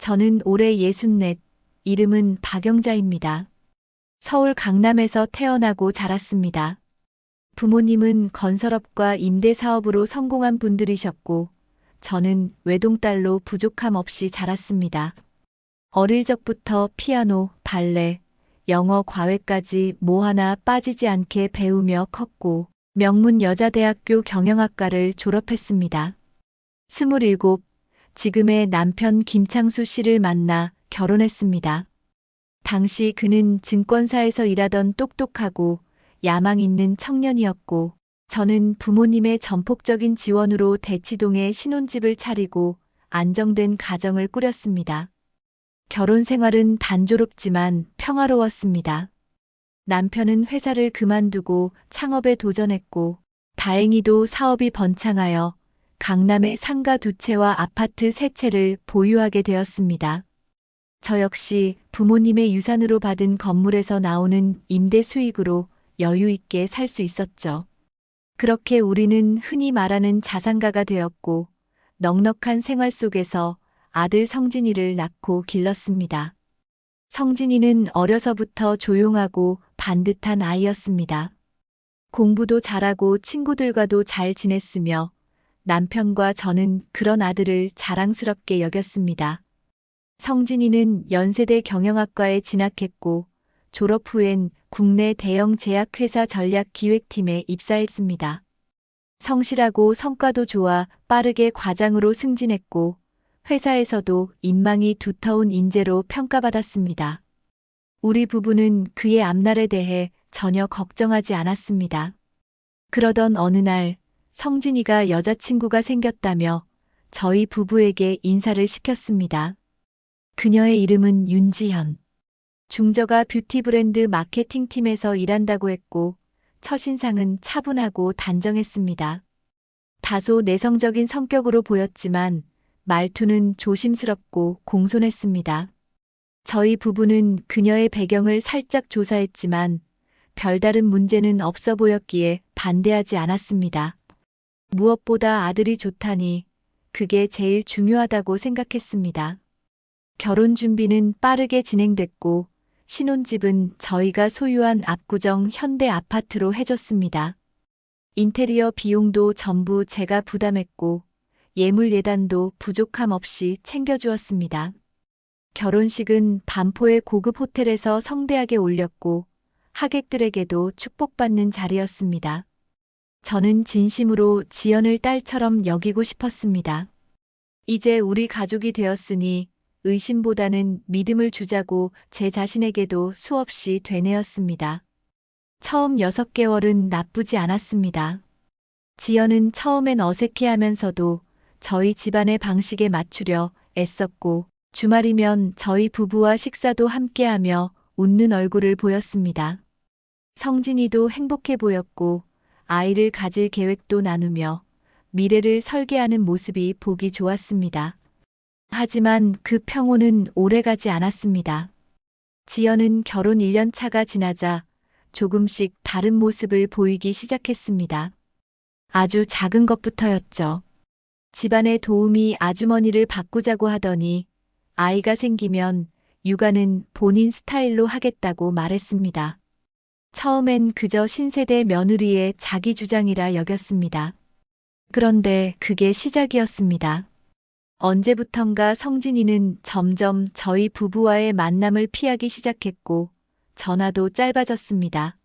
저는 올해 64, 이름은 박영자입니다. 서울 강남에서 태어나고 자랐습니다. 부모님은 건설업과 임대사업으로 성공한 분들이셨고, 저는 외동딸로 부족함 없이 자랐습니다. 어릴 적부터 피아노, 발레, 영어 과외까지 뭐 하나 빠지지 않게 배우며 컸고, 명문여자대학교 경영학과를 졸업했습니다. 27, 지금의 남편 김창수 씨를 만나 결혼했습니다. 당시 그는 증권사에서 일하던 똑똑하고 야망 있는 청년이었고, 저는 부모님의 전폭적인 지원으로 대치동에 신혼집을 차리고 안정된 가정을 꾸렸습니다. 결혼 생활은 단조롭지만 평화로웠습니다. 남편은 회사를 그만두고 창업에 도전했고, 다행히도 사업이 번창하여 강남에 상가 2채와 아파트 3채를 보유하게 되었습니다. 저 역시 부모님의 유산으로 받은 건물에서 나오는 임대 수익으로 여유 있게 살 수 있었죠. 그렇게 우리는 흔히 말하는 자산가가 되었고, 넉넉한 생활 속에서 아들 성진이를 낳고 길렀습니다. 성진이는 어려서부터 조용하고 반듯한 아이였습니다. 공부도 잘하고 친구들과도 잘 지냈으며 남편과 저는 그런 아들을 자랑스럽게 여겼습니다. 성진이는 연세대 경영학과에 진학했고 졸업 후엔 국내 대형 제약회사 전략기획팀에 입사했습니다. 성실하고 성과도 좋아 빠르게 과장으로 승진했고 회사에서도 인망이 두터운 인재로 평가받았습니다. 우리 부부는 그의 앞날에 대해 전혀 걱정하지 않았습니다. 그러던 어느 날 성진이가 여자친구가 생겼다며 저희 부부에게 인사를 시켰습니다. 그녀의 이름은 윤지현. 중저가 뷰티 브랜드 마케팅팀에서 일한다고 했고 첫인상은 차분하고 단정했습니다. 다소 내성적인 성격으로 보였지만 말투는 조심스럽고 공손했습니다. 저희 부부는 그녀의 배경을 살짝 조사했지만 별다른 문제는 없어 보였기에 반대하지 않았습니다. 무엇보다 아들이 좋다니 그게 제일 중요하다고 생각했습니다. 결혼 준비는 빠르게 진행됐고 신혼집은 저희가 소유한 압구정 현대 아파트로 해줬습니다. 인테리어 비용도 전부 제가 부담했고 예물 예단도 부족함 없이 챙겨주었습니다. 결혼식은 반포의 고급 호텔에서 성대하게 올렸고 하객들에게도 축복받는 자리였습니다. 저는 진심으로 지연을 딸처럼 여기고 싶었습니다. 이제 우리 가족이 되었으니 의심보다는 믿음을 주자고 제 자신에게도 수없이 되뇌었습니다. 처음 6개월은 나쁘지 않았습니다. 지연은 처음엔 어색해하면서도 저희 집안의 방식에 맞추려 애썼고 주말이면 저희 부부와 식사도 함께하며 웃는 얼굴을 보였습니다. 성진이도 행복해 보였고 아이를 가질 계획도 나누며 미래를 설계하는 모습이 보기 좋았습니다. 하지만 그 평온은 오래가지 않았습니다. 지연은 결혼 1년 차가 지나자 조금씩 다른 모습을 보이기 시작했습니다. 아주 작은 것부터였죠. 집안의 도우미 아주머니를 바꾸자고 하더니 아이가 생기면 육아는 본인 스타일로 하겠다고 말했습니다. 처음엔 그저 신세대 며느리의 자기 주장이라 여겼습니다. 그런데 그게 시작이었습니다. 언제부턴가 성진이는 점점 저희 부부와의 만남을 피하기 시작했고 전화도 짧아졌습니다.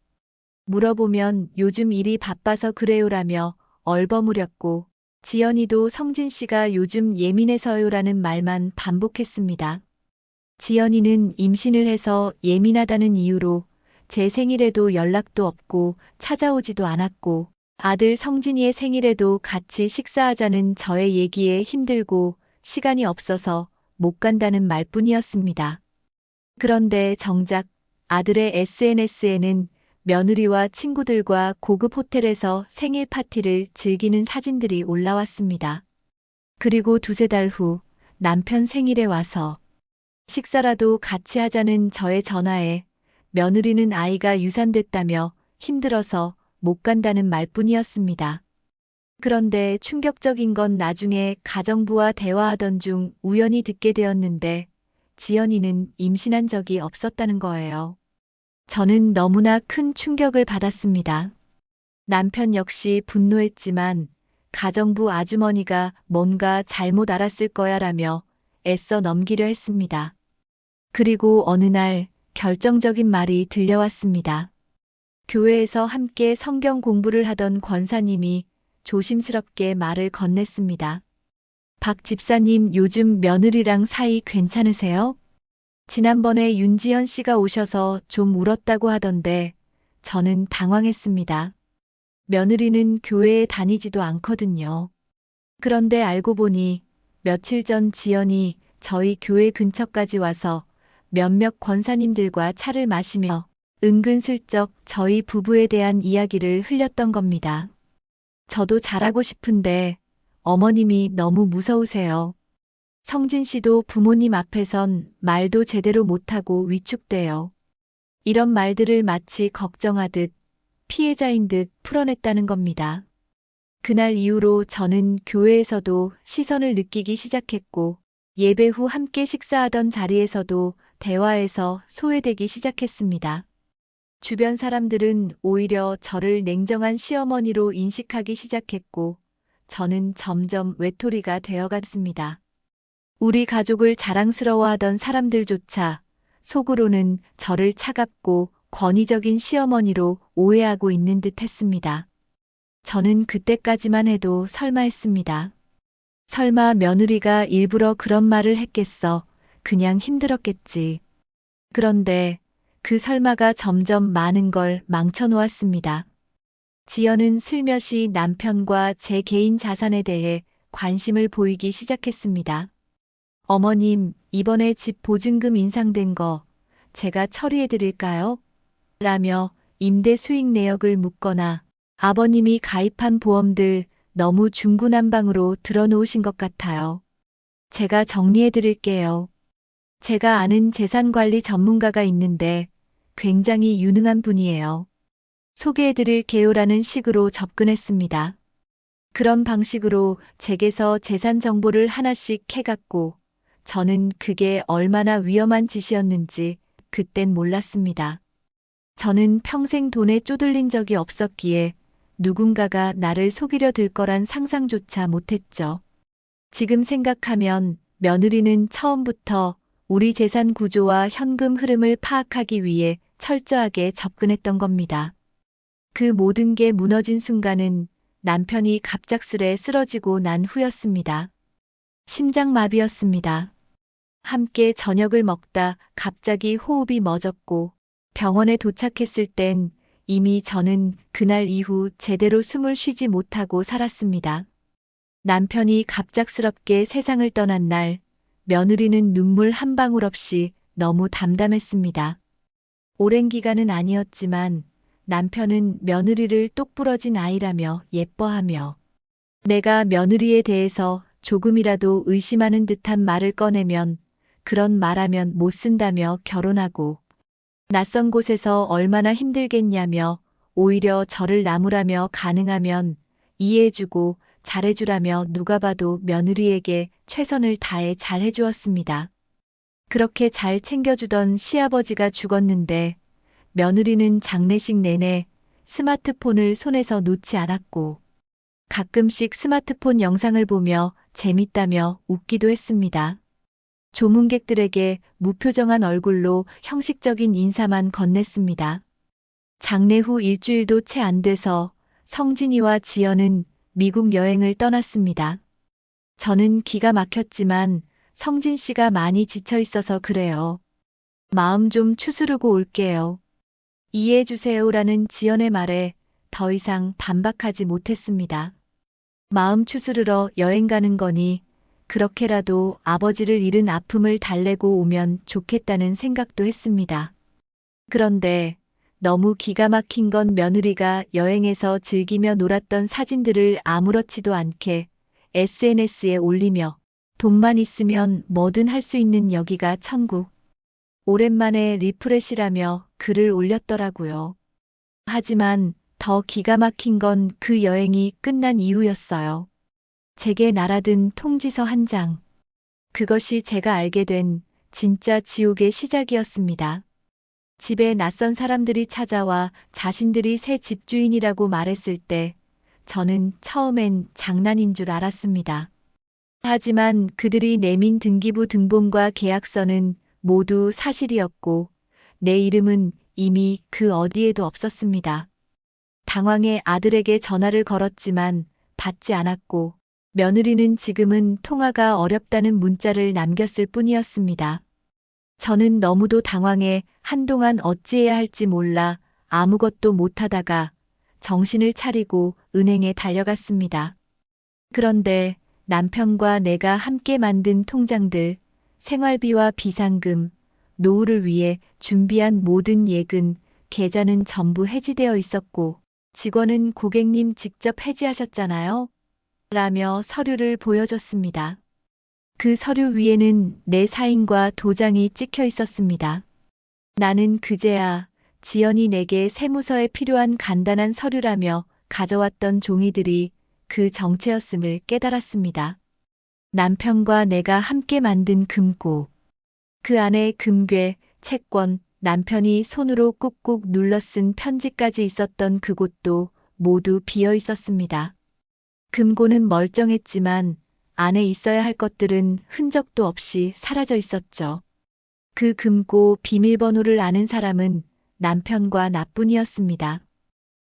물어보면 요즘 일이 바빠서 그래요라며 얼버무렸고 지연이도 성진 씨가 요즘 예민해서요라는 말만 반복했습니다. 지연이는 임신을 해서 예민하다는 이유로 제 생일에도 연락도 없고 찾아오지도 않았고 아들 성진이의 생일에도 같이 식사하자는 저의 얘기에 힘들고 시간이 없어서 못 간다는 말뿐이었습니다. 그런데 정작 아들의 SNS에는 며느리와 친구들과 고급 호텔에서 생일 파티를 즐기는 사진들이 올라왔습니다. 그리고 2~3달 후 남편 생일에 와서 식사라도 같이 하자는 저의 전화에 며느리는 아이가 유산됐다며 힘들어서 못 간다는 말뿐이었습니다. 그런데 충격적인 건 나중에 가정부와 대화하던 중 우연히 듣게 되었는데 지연이는 임신한 적이 없었다는 거예요. 저는 너무나 큰 충격을 받았습니다. 남편 역시 분노했지만 가정부 아주머니가 뭔가 잘못 알았을 거야 라며 애써 넘기려 했습니다. 그리고 어느 날 결정적인 말이 들려왔습니다. 교회에서 함께 성경 공부를 하던 권사님이 조심스럽게 말을 건넸습니다. 박 집사님 요즘 며느리랑 사이 괜찮으세요? 지난번에 윤지현 씨가 오셔서 좀 울었다고 하던데 저는 당황했습니다. 며느리는 교회에 다니지도 않거든요. 그런데 알고 보니 며칠 전 지연이 저희 교회 근처까지 와서 몇몇 권사님들과 차를 마시며 은근슬쩍 저희 부부에 대한 이야기를 흘렸던 겁니다. 저도 잘하고 싶은데 어머님이 너무 무서우세요. 성진 씨도 부모님 앞에선 말도 제대로 못하고 위축돼요. 이런 말들을 마치 걱정하듯 피해자인 듯 풀어냈다는 겁니다. 그날 이후로 저는 교회에서도 시선을 느끼기 시작했고 예배 후 함께 식사하던 자리에서도 대화에서 소외되기 시작했습니다. 주변 사람들은 오히려 저를 냉정한 시어머니로 인식하기 시작했고 저는 점점 외톨이가 되어갔습니다. 우리 가족을 자랑스러워하던 사람들조차 속으로는 저를 차갑고 권위적인 시어머니로 오해하고 있는 듯 했습니다. 저는 그때까지만 해도 설마 했습니다. 설마 며느리가 일부러 그런 말을 했겠어. 그냥 힘들었겠지. 그런데 그 설마가 점점 많은 걸 망쳐놓았습니다. 지연은 슬며시 남편과 제 개인 자산에 대해 관심을 보이기 시작했습니다. 어머님, 이번에 집 보증금 인상된 거 제가 처리해 드릴까요? 라며 임대 수익 내역을 묻거나 아버님이 가입한 보험들 너무 중구난방으로 들어놓으신 것 같아요. 제가 정리해 드릴게요. 제가 아는 재산관리 전문가가 있는데 굉장히 유능한 분이에요. 소개해 드릴게요라는 식으로 접근했습니다. 그런 방식으로 제게서 재산 정보를 하나씩 캐갔고 저는 그게 얼마나 위험한 짓이었는지 그땐 몰랐습니다. 저는 평생 돈에 쪼들린 적이 없었기에 누군가가 나를 속이려 들 거란 상상조차 못했죠. 지금 생각하면 며느리는 처음부터 우리 재산 구조와 현금 흐름을 파악하기 위해 철저하게 접근했던 겁니다. 그 모든 게 무너진 순간은 남편이 갑작스레 쓰러지고 난 후였습니다. 심장마비였습니다. 함께 저녁을 먹다 갑자기 호흡이 멎었고 병원에 도착했을 땐 이미 저는 그날 이후 제대로 숨을 쉬지 못하고 살았습니다. 남편이 갑작스럽게 세상을 떠난 날, 며느리는 눈물 한 방울 없이 너무 담담했습니다. 오랜 기간은 아니었지만 남편은 며느리를 똑부러진 아이라며 예뻐하며 내가 며느리에 대해서 조금이라도 의심하는 듯한 말을 꺼내면 그런 말하면 못 쓴다며 결혼하고 낯선 곳에서 얼마나 힘들겠냐며 오히려 저를 나무라며 가능하면 이해해주고 잘해주라며 누가 봐도 며느리에게 최선을 다해 잘해주었습니다. 그렇게 잘 챙겨주던 시아버지가 죽었는데 며느리는 장례식 내내 스마트폰을 손에서 놓지 않았고 가끔씩 스마트폰 영상을 보며 재밌다며 웃기도 했습니다. 조문객들에게 무표정한 얼굴로 형식적인 인사만 건넸습니다. 장례 후 일주일도 채 안 돼서 성진이와 지연은 미국 여행을 떠났습니다. 저는 기가 막혔지만 성진 씨가 많이 지쳐 있어서 그래요. 마음 좀 추스르고 올게요. 이해해 주세요라는 지연의 말에 더 이상 반박하지 못했습니다. 마음 추스르러 여행 가는 거니 그렇게라도 아버지를 잃은 아픔을 달래고 오면 좋겠다는 생각도 했습니다. 그런데 너무 기가 막힌 건 며느리가 여행에서 즐기며 놀았던 사진들을 아무렇지도 않게 SNS에 올리며 돈만 있으면 뭐든 할 수 있는 여기가 천국. 오랜만에 리프레시라며 글을 올렸더라고요. 하지만 더 더 기가 막힌 건 그 여행이 끝난 이후였어요. 제게 날아든 통지서 한 장. 그것이 제가 알게 된 진짜 지옥의 시작이었습니다. 집에 낯선 사람들이 찾아와 자신들이 새 집주인이라고 말했을 때 저는 처음엔 장난인 줄 알았습니다. 하지만 그들이 내민 등기부 등본과 계약서는 모두 사실이었고 내 이름은 이미 그 어디에도 없었습니다. 당황해 아들에게 전화를 걸었지만 받지 않았고 며느리는 지금은 통화가 어렵다는 문자를 남겼을 뿐이었습니다. 저는 너무도 당황해 한동안 어찌해야 할지 몰라 아무것도 못하다가 정신을 차리고 은행에 달려갔습니다. 그런데 남편과 내가 함께 만든 통장들, 생활비와 비상금, 노후를 위해 준비한 모든 예금, 계좌는 전부 해지되어 있었고 직원은 고객님 직접 해지하셨잖아요. 라며 서류를 보여줬습니다. 그 서류 위에는 내 사인과 도장이 찍혀 있었습니다. 나는 그제야 지연이 내게 세무서에 필요한 간단한 서류라며 가져왔던 종이들이 그 정체였음을 깨달았습니다. 남편과 내가 함께 만든 금고. 그 안에 금괴, 채권, 남편이 손으로 꾹꾹 눌러 쓴 편지까지 있었던 그곳도 모두 비어 있었습니다. 금고는 멀쩡했지만 안에 있어야 할 것들은 흔적도 없이 사라져 있었죠. 그 금고 비밀번호를 아는 사람은 남편과 나뿐이었습니다.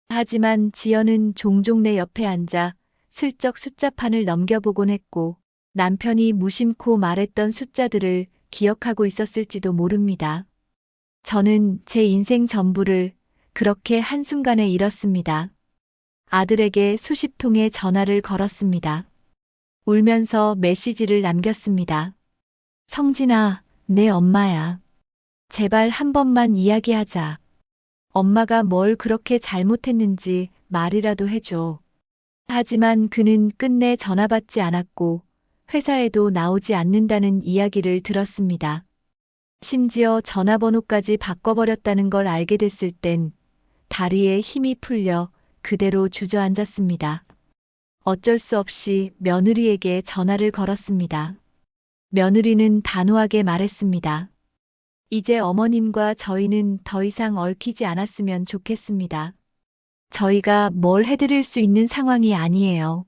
하지만 지연은 종종 내 옆에 앉아 슬쩍 숫자판을 넘겨보곤 했고 남편이 무심코 말했던 숫자들을 기억하고 있었을지도 모릅니다. 저는 제 인생 전부를 그렇게 한순간에 잃었습니다. 아들에게 수십 통의 전화를 걸었습니다. 울면서 메시지를 남겼습니다. 성진아, 내 엄마야. 제발 한 번만 이야기하자. 엄마가 뭘 그렇게 잘못했는지 말이라도 해줘. 하지만 그는 끝내 전화 받지 않았고 회사에도 나오지 않는다는 이야기를 들었습니다. 심지어 전화번호까지 바꿔버렸다는 걸 알게 됐을 땐 다리에 힘이 풀려 그대로 주저앉았습니다. 어쩔 수 없이 며느리에게 전화를 걸었습니다. 며느리는 단호하게 말했습니다. 이제 어머님과 저희는 더 이상 얽히지 않았으면 좋겠습니다. 저희가 뭘 해드릴 수 있는 상황이 아니에요.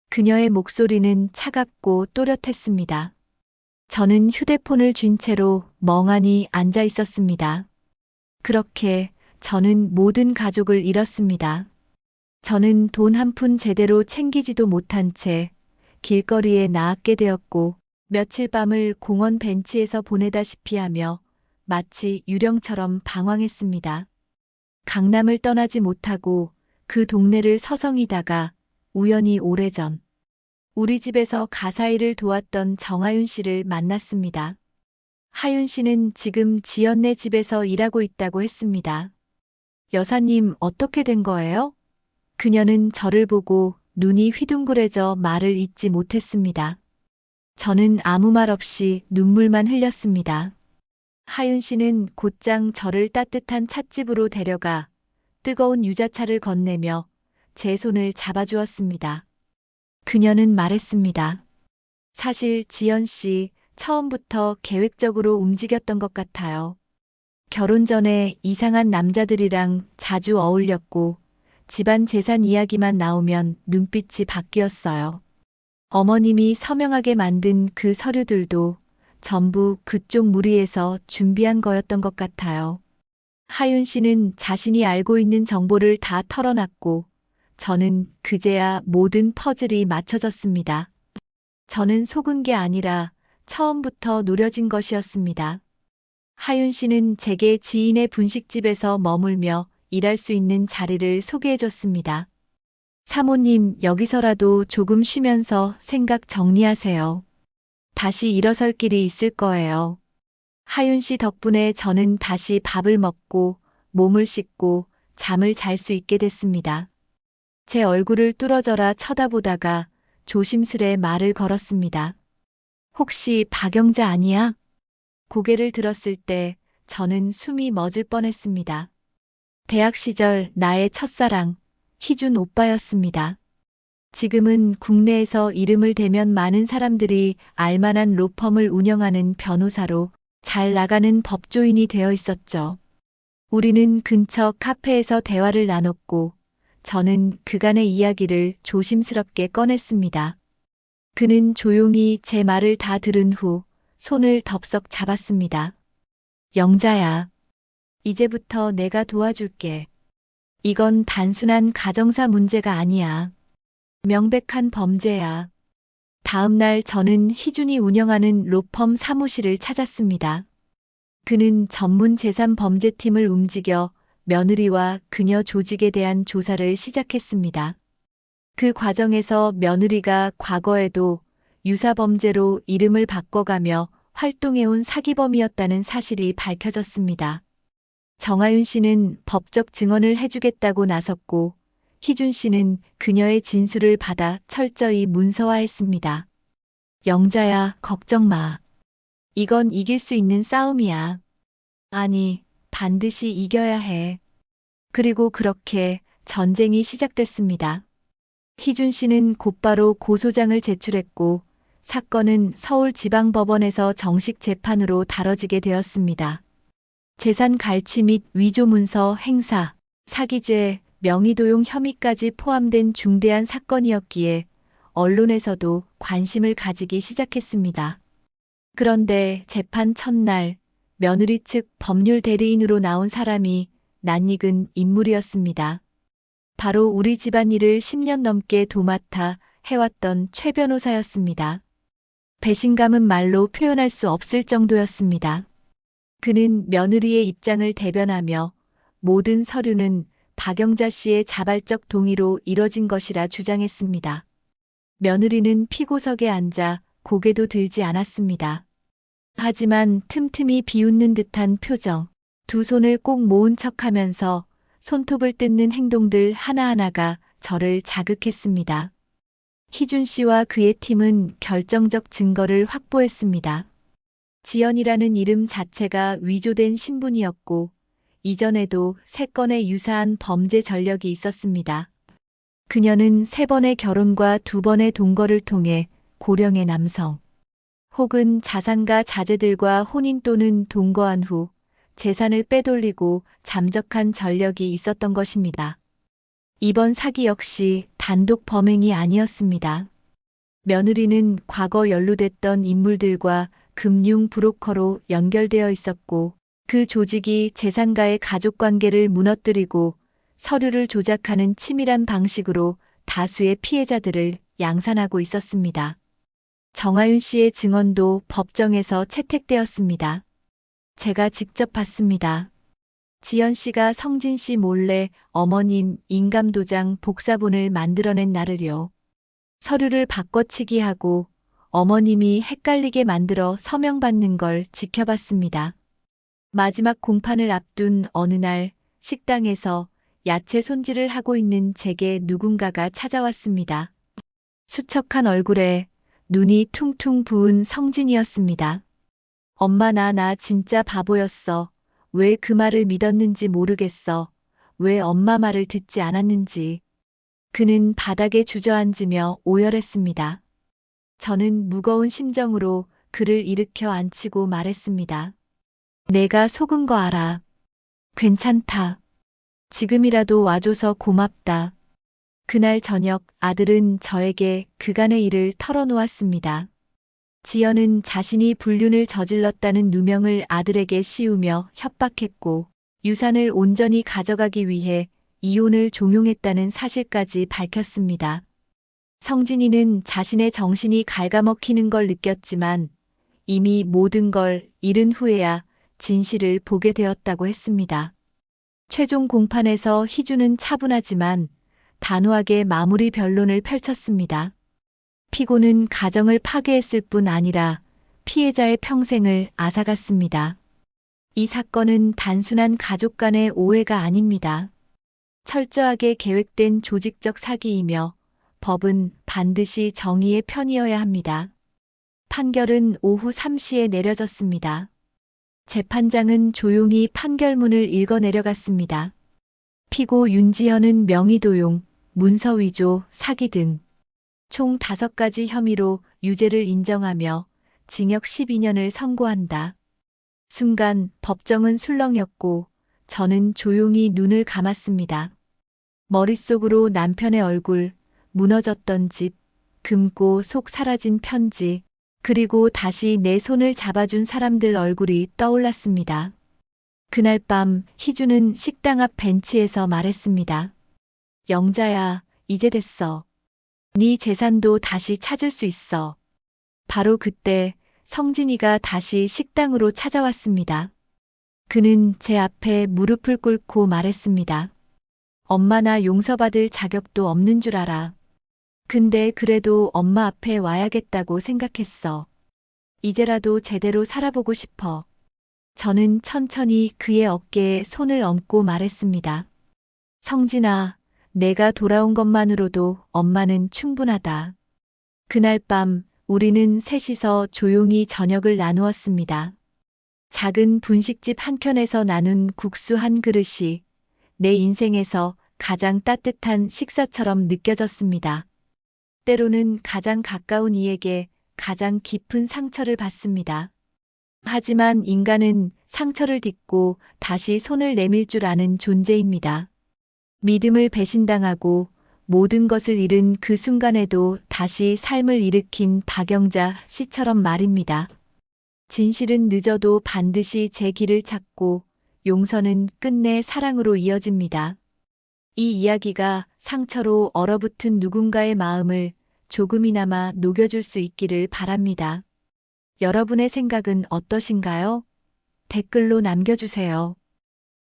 그녀의 목소리는 차갑고 또렷했습니다. 저는 휴대폰을 쥔 채로 멍하니 앉아 있었습니다. 그렇게 저는 모든 가족을 잃었습니다. 저는 돈 한 푼 제대로 챙기지도 못한 채 길거리에 나앉게 되었고 며칠 밤을 공원 벤치에서 보내다시피 하며 마치 유령처럼 방황했습니다. 강남을 떠나지 못하고 그 동네를 서성이다가 우연히 오래전 우리 집에서 가사일을 도왔던 정하윤 씨를 만났습니다. 하윤 씨는 지금 지연네 집에서 일하고 있다고 했습니다. 여사님, 어떻게 된 거예요? 그녀는 저를 보고 눈이 휘둥그레져 말을 잇지 못했습니다. 저는 아무 말 없이 눈물만 흘렸습니다. 하윤 씨는 곧장 저를 따뜻한 찻집으로 데려가 뜨거운 유자차를 건네며 제 손을 잡아주었습니다. 그녀는 말했습니다. 사실 지연 씨 처음부터 계획적으로 움직였던 것 같아요. 결혼 전에 이상한 남자들이랑 자주 어울렸고 집안 재산 이야기만 나오면 눈빛이 바뀌었어요. 어머님이 서명하게 만든 그 서류들도 전부 그쪽 무리에서 준비한 거였던 것 같아요. 하윤 씨는 자신이 알고 있는 정보를 다 털어놨고 저는 그제야 모든 퍼즐이 맞춰졌습니다. 저는 속은 게 아니라 처음부터 노려진 것이었습니다. 하윤 씨는 제게 지인의 분식집에서 머물며 일할 수 있는 자리를 소개해줬습니다. 사모님, 여기서라도 조금 쉬면서 생각 정리하세요. 다시 일어설 길이 있을 거예요. 하윤 씨 덕분에 저는 다시 밥을 먹고 몸을 씻고 잠을 잘 수 있게 됐습니다. 제 얼굴을 뚫어져라 쳐다보다가 조심스레 말을 걸었습니다. 혹시 박영자 아니야? 고개를 들었을 때 저는 숨이 멎을 뻔했습니다. 대학 시절 나의 첫사랑, 희준 오빠였습니다. 지금은 국내에서 이름을 대면 많은 사람들이 알만한 로펌을 운영하는 변호사로 잘 나가는 법조인이 되어 있었죠. 우리는 근처 카페에서 대화를 나눴고, 저는 그간의 이야기를 조심스럽게 꺼냈습니다. 그는 조용히 제 말을 다 들은 후 손을 덥석 잡았습니다. 영자야, 이제부터 내가 도와줄게. 이건 단순한 가정사 문제가 아니야. 명백한 범죄야. 다음 날 저는 희준이 운영하는 로펌 사무실을 찾았습니다. 그는 전문 재산 범죄팀을 움직여 며느리와 그녀 조직에 대한 조사를 시작했습니다. 그 과정에서 며느리가 과거에도 유사범죄로 이름을 바꿔가며 활동해온 사기범이었다는 사실이 밝혀졌습니다. 정하윤 씨는 법적 증언을 해주겠다고 나섰고, 희준 씨는 그녀의 진술을 받아 철저히 문서화했습니다. 영자야, 걱정 마. 이건 이길 수 있는 싸움이야. 아니, 반드시 이겨야 해. 그리고 그렇게 전쟁이 시작됐습니다. 희준 씨는 곧바로 고소장을 제출했고, 사건은 서울지방법원에서 정식 재판으로 다뤄지게 되었습니다. 재산 갈취 및 위조 문서 행사, 사기죄, 명의도용 혐의까지 포함된 중대한 사건이었기에 언론에서도 관심을 가지기 시작했습니다. 그런데 재판 첫날, 며느리 측 법률 대리인으로 나온 사람이 낯익은 인물이었습니다. 바로 우리 집안일을 10년 넘게 도맡아 해왔던 최 변호사였습니다. 배신감은 말로 표현할 수 없을 정도였습니다. 그는 며느리의 입장을 대변하며 모든 서류는 박영자 씨의 자발적 동의로 이뤄진 것이라 주장했습니다. 며느리는 피고석에 앉아 고개도 들지 않았습니다. 하지만 틈틈이 비웃는 듯한 표정, 두 손을 꼭 모은 척하면서 손톱을 뜯는 행동들 하나하나가 저를 자극했습니다. 희준 씨와 그의 팀은 결정적 증거를 확보했습니다. 지연이라는 이름 자체가 위조된 신분이었고, 이전에도 3건의 유사한 범죄 전력이 있었습니다. 그녀는 3번의 결혼과 2번의 동거를 통해 고령의 남성, 혹은 자산가 자제들과 혼인 또는 동거한 후 재산을 빼돌리고 잠적한 전력이 있었던 것입니다. 이번 사기 역시 단독 범행이 아니었습니다. 며느리는 과거 연루됐던 인물들과 금융 브로커로 연결되어 있었고, 그 조직이 재산가의 가족관계를 무너뜨리고 서류를 조작하는 치밀한 방식으로 다수의 피해자들을 양산하고 있었습니다. 정하윤 씨의 증언도 법정에서 채택되었습니다. 제가 직접 봤습니다. 지연 씨가 성진 씨 몰래 어머님 인감도장 복사본을 만들어낸 날을요. 서류를 바꿔치기 하고 어머님이 헷갈리게 만들어 서명받는 걸 지켜봤습니다. 마지막 공판을 앞둔 어느 날 식당에서 야채 손질을 하고 있는 제게 누군가가 찾아왔습니다. 수척한 얼굴에 눈이 퉁퉁 부은 성진이었습니다. 엄마 나 진짜 바보였어. 왜 그 말을 믿었는지 모르겠어. 왜 엄마 말을 듣지 않았는지. 그는 바닥에 주저앉으며 오열했습니다. 저는 무거운 심정으로 그를 일으켜 앉히고 말했습니다. 내가 속은 거 알아. 괜찮다. 지금이라도 와줘서 고맙다. 그날 저녁 아들은 저에게 그간의 일을 털어놓았습니다. 지연은 자신이 불륜을 저질렀다는 누명을 아들에게 씌우며 협박했고, 유산을 온전히 가져가기 위해 이혼을 종용했다는 사실까지 밝혔습니다. 성진이는 자신의 정신이 갉아먹히는 걸 느꼈지만 이미 모든 걸 잃은 후에야 진실을 보게 되었다고 했습니다. 최종 공판에서 희준은 차분하지만 단호하게 마무리 변론을 펼쳤습니다. 피고는 가정을 파괴했을 뿐 아니라 피해자의 평생을 앗아갔습니다. 이 사건은 단순한 가족 간의 오해가 아닙니다. 철저하게 계획된 조직적 사기이며 법은 반드시 정의의 편이어야 합니다. 판결은 오후 3시에 내려졌습니다. 재판장은 조용히 판결문을 읽어 내려갔습니다. 피고 윤지현은 명의도용, 문서위조, 사기 등 총 5가지 혐의로 유죄를 인정하며 징역 12년을 선고한다. 순간 법정은 술렁였고 저는 조용히 눈을 감았습니다. 머릿속으로 남편의 얼굴, 무너졌던 집, 금고 속 사라진 편지, 그리고 다시 내 손을 잡아준 사람들 얼굴이 떠올랐습니다. 그날 밤 희주는 식당 앞 벤치에서 말했습니다. 영자야, 이제 됐어. 네 재산도 다시 찾을 수 있어. 바로 그때 성진이가 다시 식당으로 찾아왔습니다. 그는 제 앞에 무릎을 꿇고 말했습니다. 엄마 나 용서받을 자격도 없는 줄 알아. 근데 그래도 엄마 앞에 와야겠다고 생각했어. 이제라도 제대로 살아보고 싶어. 저는 천천히 그의 어깨에 손을 얹고 말했습니다. 성진아, 내가 돌아온 것만으로도 엄마는 충분하다. 그날 밤 우리는 셋이서 조용히 저녁을 나누었습니다. 작은 분식집 한켠에서 나눈 국수 한 그릇이 내 인생에서 가장 따뜻한 식사처럼 느껴졌습니다. 때로는 가장 가까운 이에게 가장 깊은 상처를 받습니다. 하지만 인간은 상처를 딛고 다시 손을 내밀 줄 아는 존재입니다. 믿음을 배신당하고 모든 것을 잃은 그 순간에도 다시 삶을 일으킨 박영자 씨처럼 말입니다. 진실은 늦어도 반드시 제 길을 찾고 용서는 끝내 사랑으로 이어집니다. 이 이야기가 상처로 얼어붙은 누군가의 마음을 조금이나마 녹여줄 수 있기를 바랍니다. 여러분의 생각은 어떠신가요? 댓글로 남겨주세요.